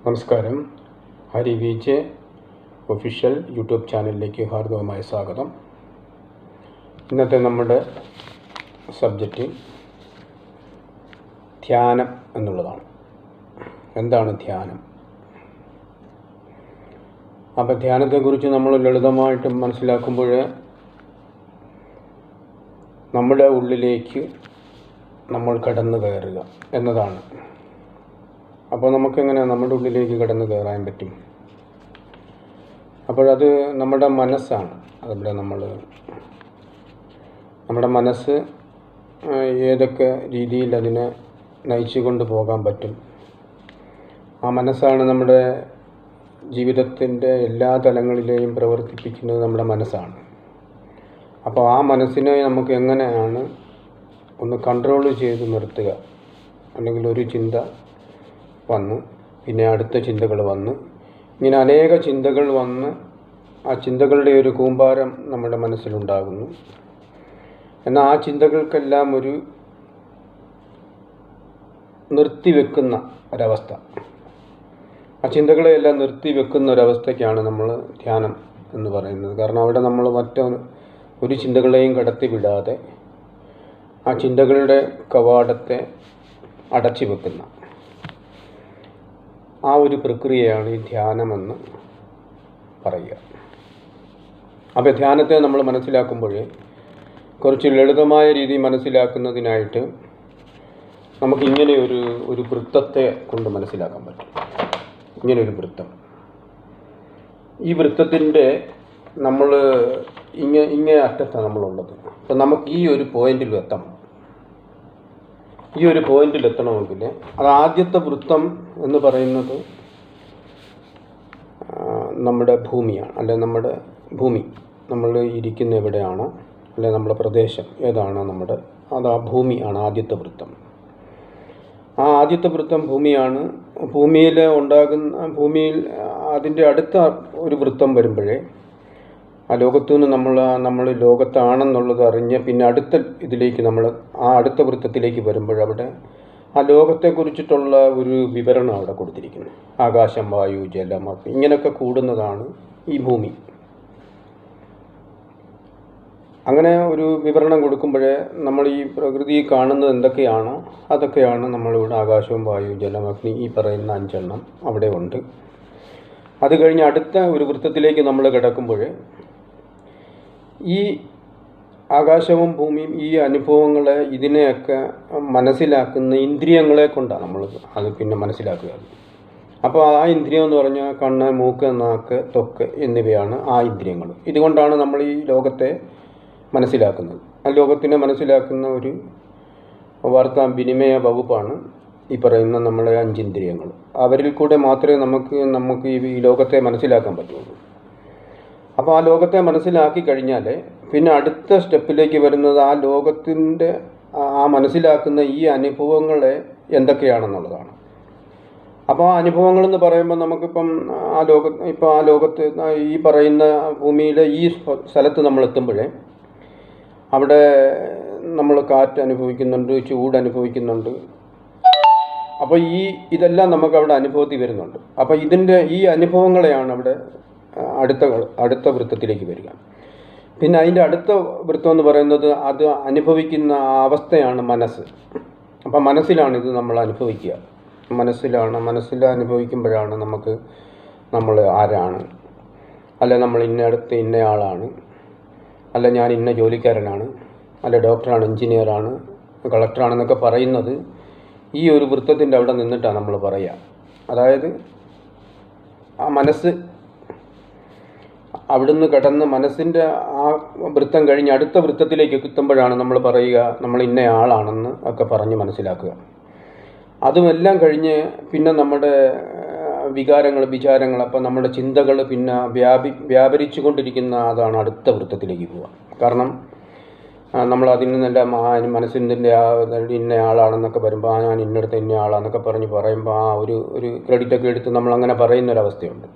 നമസ്കാരം. Hari V J official YouTube ചാനലിലേക്ക് ഹാർദവമായ സ്വാഗതം. ഇന്നത്തെ നമ്മുടെ സബ്ജക്റ്റ് ധ്യാനം എന്നുള്ളതാണ്. എന്താണ് ധ്യാനം? അപ്പോൾ ധ്യാനത്തെക്കുറിച്ച് നമ്മൾ ലളിതമായിട്ട് മനസ്സിലാക്കുമ്പോൾ നമ്മുടെ ഉള്ളിലേക്ക് നമ്മൾ കടന്നു കയറുക എന്നതാണ്. അപ്പോൾ നമുക്കെങ്ങനെ നമ്മുടെ ഉള്ളിലേക്ക് കടന്നു കയറാൻ പറ്റും? അപ്പോഴത് നമ്മുടെ മനസ്സാണ്. അതിവിടെ നമ്മുടെ മനസ്സ് ഏതൊക്കെ രീതിയിൽ അതിനെ നയിച്ചു കൊണ്ട് പോകാൻ പറ്റും. ആ മനസ്സാണ് നമ്മുടെ ജീവിതത്തിൻ്റെ എല്ലാ തലങ്ങളിലെയും പ്രവർത്തിപ്പിക്കുന്നത് നമ്മുടെ മനസ്സാണ്. അപ്പോൾ ആ മനസ്സിനെ നമുക്ക് എങ്ങനെയാണ് ഒന്ന് കൺട്രോൾ ചെയ്ത് നിർത്തുക? അല്ലെങ്കിൽ ഒരു ചിന്ത വന്ന് പിന്നെ അടുത്ത ചിന്തകൾ വന്ന് ഇങ്ങനെ അനേക ചിന്തകൾ വന്ന് ആ ചിന്തകളുടെ ഒരു കൂമ്പാരം നമ്മുടെ മനസ്സിലുണ്ടാകുന്നു. എന്നാൽ ആ ചിന്തകൾക്കെല്ലാം ഒരു നിർത്തിവെക്കുന്ന ഒരവസ്ഥ, ആ ചിന്തകളെയെല്ലാം നിർത്തിവെക്കുന്ന ഒരവസ്ഥയ്ക്കാണ് നമ്മൾ ധ്യാനം എന്ന് പറയുന്നത്. കാരണം അവിടെ നമ്മൾ ഒരു ചിന്തകളെയും കടത്തി വിടാതെ ആ ചിന്തകളുടെ കവാടത്തെ അടച്ചു വെക്കുന്ന ആ ഒരു പ്രക്രിയയാണ് ഈ ധ്യാനമെന്ന് പറയുക. അപ്പോൾ ധ്യാനത്തെ നമ്മൾ മനസ്സിലാക്കുമ്പോൾ കുറച്ച് ലളിതമായ രീതി മനസ്സിലാക്കുന്നതിനായിട്ട് നമുക്ക് ഇങ്ങനെ ഒരു വൃത്തത്തെ കൊണ്ട് മനസ്സിലാക്കാൻ പറ്റും. ഇങ്ങനൊരു വൃത്തം. ഈ വൃത്തത്തിൻ്റെ നമ്മൾ ഇങ്ങേ അറ്റത്താണ് നമ്മളുള്ളത്. അപ്പം നമുക്ക് ഈ ഒരു പോയിന്റിൽ എത്തണം. ഈ ഒരു പോയിന്റിൽ എത്തണമെങ്കിൽ അത് ആദ്യത്തെ വൃത്തം എന്ന് പറയുന്നത് നമ്മുടെ ഭൂമിയാണ്. അല്ലെ നമ്മുടെ ഭൂമി, നമ്മൾ ഇരിക്കുന്ന എവിടെയാണോ അല്ലെ നമ്മുടെ പ്രദേശം ഏതാണോ അത് ആ ഭൂമിയാണ് ആദ്യത്തെ വൃത്തം. ആ ആദ്യത്തെ വൃത്തം ഭൂമിയാണ്. ഭൂമിയിൽ അതിൻ്റെ അടുത്ത ഒരു വൃത്തം വരുമ്പോഴേ ആ ലോകത്തു നിന്ന് നമ്മൾ ലോകത്താണെന്നുള്ളത് അറിഞ്ഞ് പിന്നെ അടുത്ത ഇതിലേക്ക് ആ അടുത്ത വൃത്തത്തിലേക്ക് വരുമ്പോഴവിടെ ആ ലോകത്തെക്കുറിച്ചിട്ടുള്ള ഒരു വിവരണം അവിടെ കൊടുത്തിരിക്കുന്നു. ആകാശം, വായു, ജലം, ഇങ്ങനെയൊക്കെ കൂടുന്നതാണ് ഈ ഭൂമി. അങ്ങനെ ഒരു വിവരണം കൊടുക്കുമ്പോഴേ നമ്മൾ ഈ പ്രകൃതി കാണുന്നത് എന്തൊക്കെയാണോ അതൊക്കെയാണ് നമ്മളിവിടെ ആകാശവും, വായു, ജലം, അഗ്നി ഈ പറയുന്ന 5 എണ്ണം അവിടെ ഉണ്ട്. അത് കഴിഞ്ഞ് അടുത്ത ഒരു വൃത്തത്തിലേക്ക് നമ്മൾ കിടക്കുമ്പോൾ ഈ ആകാശവും ഭൂമിയും ഈ അനുഭവങ്ങളെ ഇതിനെയൊക്കെ മനസ്സിലാക്കുന്ന ഇന്ദ്രിയങ്ങളെ കൊണ്ടാണ് നമ്മൾ അത് പിന്നെ മനസ്സിലാക്കുക. അപ്പോൾ ആ ഇന്ദ്രിയം എന്ന് പറഞ്ഞാൽ കണ്ണ്, മൂക്ക്, നാക്ക്, ത്വക്ക് എന്നിവയാണ് ആ ഇന്ദ്രിയങ്ങൾ. ഇതുകൊണ്ടാണ് നമ്മൾ ഈ ലോകത്തെ മനസ്സിലാക്കുന്നത്. ആ ലോകത്തിനെ മനസ്സിലാക്കുന്ന ഒരു വാർത്താവിനിമയ വകുപ്പാണ് ഈ പറയുന്ന നമ്മളെ 5 ഇന്ദ്രിയങ്ങൾ. അവരിൽ കൂടെ മാത്രമേ നമുക്ക് ഈ ലോകത്തെ മനസ്സിലാക്കാൻ പറ്റുള്ളൂ. അപ്പോൾ ആ ലോകത്തെ മനസ്സിലാക്കി കഴിഞ്ഞാൽ പിന്നെ അടുത്ത സ്റ്റെപ്പിലേക്ക് വരുന്നത് ആ ലോകത്തിൻ്റെ ആ മനസ്സിലാക്കുന്ന ഈ അനുഭവങ്ങളെ എന്തൊക്കെയാണെന്നുള്ളതാണ്. അപ്പോൾ ആ അനുഭവങ്ങളെന്ന് പറയുമ്പോൾ നമുക്കിപ്പം ആ ലോകത്ത് ഈ പറയുന്ന ഭൂമിയിലെ ഈ സ്ഥലത്ത് നമ്മൾ എത്തുമ്പോഴേ അവിടെ നമ്മൾ കാറ്റ് അനുഭവിക്കുന്നുണ്ട്, ചൂട് അനുഭവിക്കുന്നുണ്ട്. അപ്പോൾ ഇതെല്ലാം നമുക്ക് അവിടെ അനുഭവത്തിൽ വരുന്നുണ്ട്. അപ്പോൾ ഈ അനുഭവങ്ങളെയാണ് അവിടെ അടുത്ത വൃത്തത്തിലേക്ക് വരിക. പിന്നെ അതിൻ്റെ അടുത്ത വൃത്തം എന്ന് പറയുന്നത് അത് അനുഭവിക്കുന്ന അവസ്ഥയാണ് മനസ്സ്. അപ്പം മനസ്സിലാണ് ഇത് നമ്മൾ അനുഭവിക്കുക. മനസ്സിൽ അനുഭവിക്കുമ്പോഴാണ് നമ്മൾ ആരാണ്, അല്ല നമ്മൾ ഇന്നയാളാണ്, അല്ല ഞാൻ ഇന്ന ജോലിക്കാരനാണ്, അല്ല ഡോക്ടറാണ്, എഞ്ചിനീയറാണ്, കളക്ടറാണെന്നൊക്കെ പറയുന്നത് ഈ ഒരു വൃത്തത്തിൻ്റെ അവിടെ നിന്നിട്ടാണ് നമ്മൾ പറയുക. അതായത് ആ മനസ്സ് അവിടുന്ന് കടന്ന് മനസ്സിൻ്റെ ആ വൃത്തം കഴിഞ്ഞ് അടുത്ത വൃത്തത്തിലേക്ക് എത്തുമ്പോഴാണ് നമ്മൾ പറയുക നമ്മൾ ഇന്നയാളാണെന്ന് ഒക്കെ പറഞ്ഞ് മനസ്സിലാക്കുക. അതുമെല്ലാം കഴിഞ്ഞ് പിന്നെ നമ്മുടെ വിചാരങ്ങൾ അപ്പം നമ്മുടെ ചിന്തകൾ പിന്നെ വ്യാപരിച്ചു കൊണ്ടിരിക്കുന്ന അതാണ് അടുത്ത വൃത്തത്തിലേക്ക് പോവുക. കാരണം നമ്മൾ അതിൽ നിന്നെല്ലാം മനസ്സിൻ്റെ ഇന്നയാളാണെന്നൊക്കെ വരുമ്പോൾ ഞാൻ ഇന്നടുത്ത് ഇന്നയാളാണെന്നൊക്കെ പറയുമ്പോൾ ആ ഒരു ക്രെഡിറ്റൊക്കെ എടുത്ത് നമ്മളങ്ങനെ പറയുന്നൊരവസ്ഥയുണ്ട്.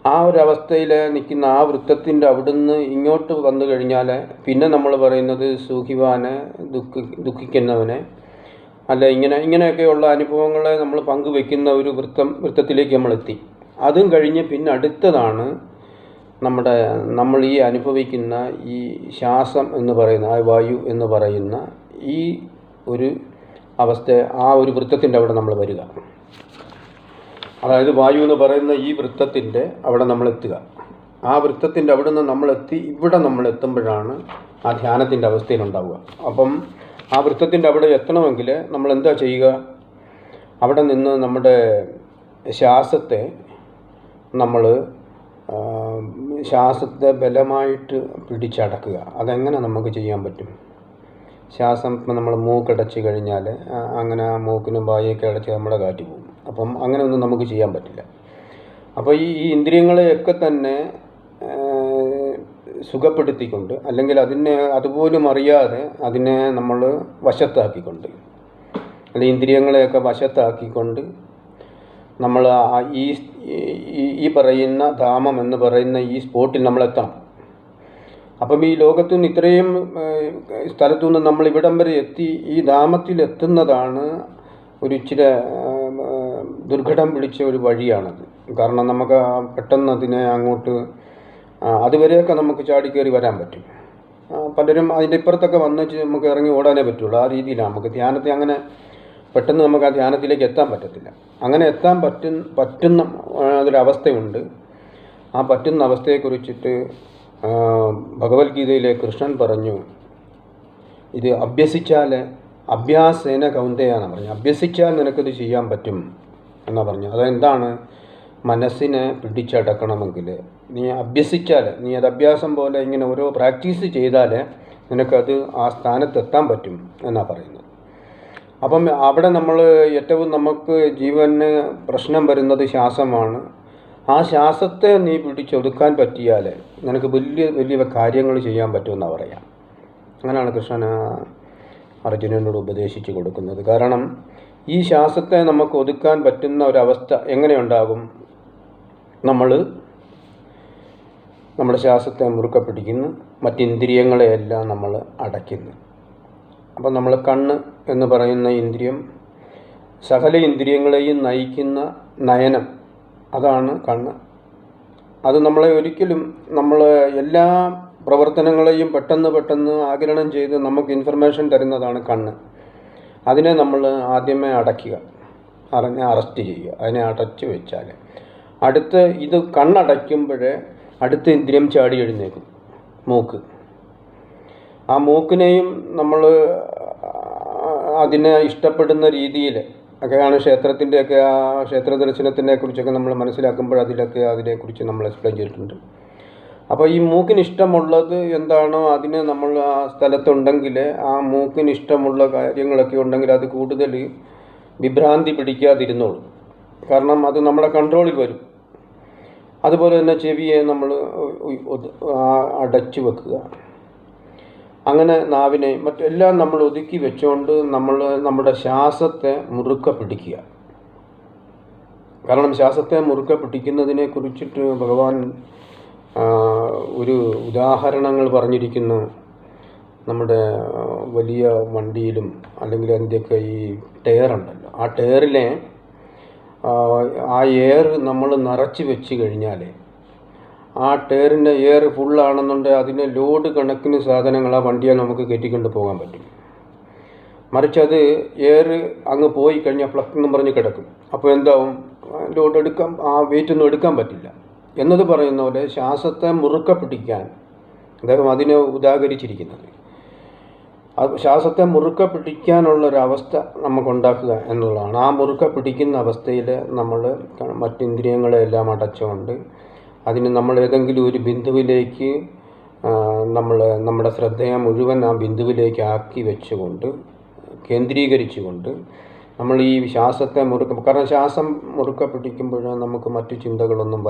ആ ഒരവസ്ഥയിൽ നിൽക്കുന്ന ആ വൃത്തത്തിൻ്റെ അവിടുന്ന് ഇങ്ങോട്ട് വന്നു കഴിഞ്ഞാൽ പിന്നെ നമ്മൾ പറയുന്നത് സുഖിവാനെ, ദുഃഖിക്കുന്നവനെ, അല്ല ഇങ്ങനെയൊക്കെയുള്ള അനുഭവങ്ങളെ നമ്മൾ പങ്കുവെക്കുന്ന ഒരു വൃത്തത്തിലേക്ക് നമ്മളെത്തി. അതും കഴിഞ്ഞ് പിന്നെ അടുത്തതാണ് നമ്മൾ ഈ അനുഭവിക്കുന്ന ഈ ശ്വാസം എന്ന് പറയുന്ന ആ വായു എന്ന് പറയുന്ന ഈ ഒരു അവസ്ഥ, ആ ഒരു വൃത്തത്തിൻ്റെ അവിടെ നമ്മൾ വരിക. അതായത് വായു എന്ന് പറയുന്ന ഈ വൃത്തത്തിൻ്റെ അവിടെ നമ്മൾ എത്തുക. ആ വൃത്തത്തിൻ്റെ അവിടെ നിന്ന് നമ്മളെത്തി ഇവിടെ നമ്മൾ എത്തുമ്പോഴാണ് ആ ധ്യാനത്തിൻ്റെ അവസ്ഥയിലുണ്ടാവുക. അപ്പം ആ വൃത്തത്തിൻ്റെ അവിടെ എത്തണമെങ്കിൽ നമ്മൾ എന്താ ചെയ്യുക? അവിടെ നിന്ന് നമ്മുടെ ശ്വാസത്തെ ബലമായിട്ട് പിടിച്ചടക്കുക. അതെങ്ങനെ നമുക്ക് ചെയ്യാൻ പറ്റും? ശ്വാസം ഇപ്പം നമ്മൾ മൂക്കടച്ച് കഴിഞ്ഞാൽ അങ്ങനെ ആ മൂക്കിനും വായൊക്കെ അടച്ച് നമ്മുടെ കാറ്റ് പോകും. അപ്പം അങ്ങനെയൊന്നും നമുക്ക് ചെയ്യാൻ പറ്റില്ല. അപ്പോൾ ഈ ഇന്ദ്രിയങ്ങളെയൊക്കെ തന്നെ സുഖപ്പെടുത്തിക്കൊണ്ട്, അല്ലെങ്കിൽ അതുപോലും അറിയാതെ അതിനെ നമ്മൾ വശത്താക്കിക്കൊണ്ട്, അല്ലെങ്കിൽ ഇന്ദ്രിയങ്ങളെയൊക്കെ വശത്താക്കിക്കൊണ്ട് നമ്മൾ ഈ പറയുന്ന ധാമം എന്ന് പറയുന്ന ഈ സ്പോട്ടിൽ നമ്മളെത്തണം. അപ്പം ഈ ലോകത്തു നിന്ന് ഇത്രയും സ്ഥലത്തു നിന്ന് നമ്മൾ ഇവിടം വരെ എത്തി ഈ ധാമത്തിലെത്തുന്നതാണ് ഒരു ഇച്ചിരി ദുർഘടം പിടിച്ച ഒരു വഴിയാണത്. കാരണം നമുക്ക് പെട്ടെന്ന് അതിനെ അങ്ങോട്ട് അതുവരെയൊക്കെ നമുക്ക് ചാടിക്കയറി വരാൻ പറ്റും. പലരും അതിൻ്റെ ഇപ്പുറത്തൊക്കെ വന്നിച്ച് നമുക്ക് ഇറങ്ങി ഓടാനേ പറ്റുള്ളൂ. ആ രീതിയിലാണ് നമുക്ക് ധ്യാനത്തെ അങ്ങനെ പെട്ടെന്ന് നമുക്ക് ആ ധ്യാനത്തിലേക്ക് എത്താൻ പറ്റത്തില്ല. അങ്ങനെ എത്താൻ പറ്റുന്ന അതൊരവസ്ഥയുണ്ട്. ആ പറ്റുന്ന അവസ്ഥയെക്കുറിച്ചിട്ട് ഭഗവത്ഗീതയിലെ കൃഷ്ണൻ പറഞ്ഞു, ഇത് അഭ്യാസേന കൗന്ദയാണെന്ന് പറഞ്ഞു. അഭ്യസിച്ചാൽ നിനക്കത് ചെയ്യാൻ പറ്റും എന്നാണ് പറഞ്ഞു. അതെന്താണ്? മനസ്സിനെ പിടിച്ചടക്കണമെങ്കിൽ നീ അഭ്യസിച്ചാൽ, നീ അത് അഭ്യാസം പോലെ ഇങ്ങനെ ഓരോ പ്രാക്ടീസ് ചെയ്താൽ നിനക്കത് ആ സ്ഥാനത്തെത്താൻ പറ്റും എന്നാണ് പറയുന്നത്. അപ്പം അവിടെ ഏറ്റവും നമുക്ക് ജീവന് പ്രശ്നം വരുന്നത് ശ്വാസമാണ്. ആ ശ്വാസത്തെ നീ പിടിച്ചൊതുക്കാൻ പറ്റിയാൽ നിനക്ക് വലിയ വലിയ കാര്യങ്ങൾ ചെയ്യാൻ പറ്റുമെന്നാണ് പറയാം. അങ്ങനെയാണ് കൃഷ്ണൻ അർജുനനോട് ഉപദേശിച്ച് കൊടുക്കുന്നത്. കാരണം ഈ ശ്വാസത്തെ നമുക്ക് ഒതുക്കാൻ പറ്റുന്ന ഒരവസ്ഥ എങ്ങനെയുണ്ടാകും? നമ്മുടെ ശ്വാസത്തെ മുറുക്കെ പിടിക്കുന്നു, മറ്റിന്ദ്രിയങ്ങളെയെല്ലാം നമ്മൾ അടയ്ക്കുന്നു. അപ്പം നമ്മൾ കണ്ണ് എന്ന് പറയുന്ന ഇന്ദ്രിയം സകല ഇന്ദ്രിയങ്ങളെയും നയിക്കുന്ന നയനം, അതാണ് കണ്ണ്. അത് നമ്മളെ ഒരിക്കലും എല്ലാ പ്രവർത്തനങ്ങളെയും പെട്ടെന്ന് ആഗിരണം ചെയ്ത് നമുക്ക് ഇൻഫർമേഷൻ തരുന്നതാണ് കണ്ണ്. അതിനെ നമ്മൾ ആദ്യമേ അടയ്ക്കുക, അറസ്റ്റ് ചെയ്യുക. അതിനെ അടച്ചു വെച്ചാൽ ഇത് കണ്ണടയ്ക്കുമ്പോഴേ അടുത്ത ഇന്ദ്രിയം ചാടി എഴുന്നേക്കും, മൂക്ക്. ആ മൂക്കിനെയും നമ്മൾ അതിനെ ഇഷ്ടപ്പെടുന്ന രീതിയിൽ ഒക്കെയാണ് ക്ഷേത്രത്തിൻ്റെയൊക്കെ ആ ക്ഷേത്ര ദർശനത്തിനെ കുറിച്ചൊക്കെ നമ്മൾ മനസ്സിലാക്കുമ്പോൾ അതിനെക്കുറിച്ച് നമ്മൾ എക്സ്പ്ലെയിൻ ചെയ്തിട്ടുണ്ട്. അപ്പോൾ ഈ മൂക്കിന് ഇഷ്ടമുള്ളത് എന്താണോ അതിന് നമ്മൾ ആ സ്ഥലത്തുണ്ടെങ്കിൽ, ആ മൂക്കിന് ഇഷ്ടമുള്ള കാര്യങ്ങളൊക്കെ ഉണ്ടെങ്കിൽ അത് കൂടുതൽ വിഭ്രാന്തി പിടിക്കാതിരുന്നോളും. കാരണം അത് നമ്മുടെ കൺട്രോളിൽ വരും. അതുപോലെ തന്നെ ചെവിയെ നമ്മൾ അടച്ചു വെക്കുക. അങ്ങനെ നാവിനെ മറ്റെല്ലാം നമ്മൾ ഒതുക്കി വെച്ചുകൊണ്ട് നമ്മുടെ ശ്വാസത്തെ മുറുക്കെ പിടിക്കുക. കാരണം ശ്വാസത്തെ മുറുക്കെ പിടിക്കുന്നതിനെ കുറിച്ചിട്ട് ഭഗവാൻ ഒരു ഉദാഹരണങ്ങൾ പറഞ്ഞിരിക്കുന്നു. നമ്മുടെ വലിയ വണ്ടിയിലും അല്ലെങ്കിൽ അതിൻ്റെയൊക്കെ ഈ ടയറുണ്ടല്ലോ, ആ ടയറിലെ ആ എയർ നമ്മൾ നിറച്ച് വെച്ച് കഴിഞ്ഞാൽ ആ ടയറിൻ്റെ എയർ ഫുള്ളാണെന്നുണ്ടെങ്കിൽ അതിനെ ലോഡ് കണക്കിന് സാധനങ്ങൾ ആ വണ്ടിയെ നമുക്ക് കയറ്റിക്കൊണ്ട് പോകാൻ പറ്റും. മറിച്ച് അത് എയർ അങ്ങ് പോയി കഴിഞ്ഞാൽ ഫ്ലക്ക് എന്ന് പറഞ്ഞ് കിടക്കും. അപ്പോൾ എന്താവും? ലോഡ് ആ വെയിറ്റൊന്നും എടുക്കാൻ പറ്റില്ല എന്നത് പറയുന്ന പോലെ ശ്വാസത്തെ മുറുക്കെ പിടിക്കാൻ അദ്ദേഹം അതിനെ ഉദാഹരിച്ചിരിക്കുന്നത്. ശ്വാസത്തെ മുറുക്കെ പിടിക്കാനുള്ളൊരവസ്ഥ നമുക്കുണ്ടാക്കുക എന്നുള്ളതാണ്. ആ മുറുക്കെ പിടിക്കുന്ന അവസ്ഥയിൽ നമ്മൾ മറ്റിന്ദ്രിയങ്ങളെല്ലാം അടച്ചുകൊണ്ട് അതിന് നമ്മൾ ഏതെങ്കിലും ഒരു ബിന്ദുവിലേക്ക് നമ്മുടെ ശ്രദ്ധയെ മുഴുവൻ ആ ബിന്ദുവിലേക്ക് ആക്കി വെച്ചുകൊണ്ട് കേന്ദ്രീകരിച്ചുകൊണ്ട് നമ്മൾ ഈ ശ്വാസത്തെ കാരണം ശ്വാസം മുറുക്കെ പിടിക്കുമ്പോൾ നമുക്ക് മറ്റു ചിന്തകളൊന്നും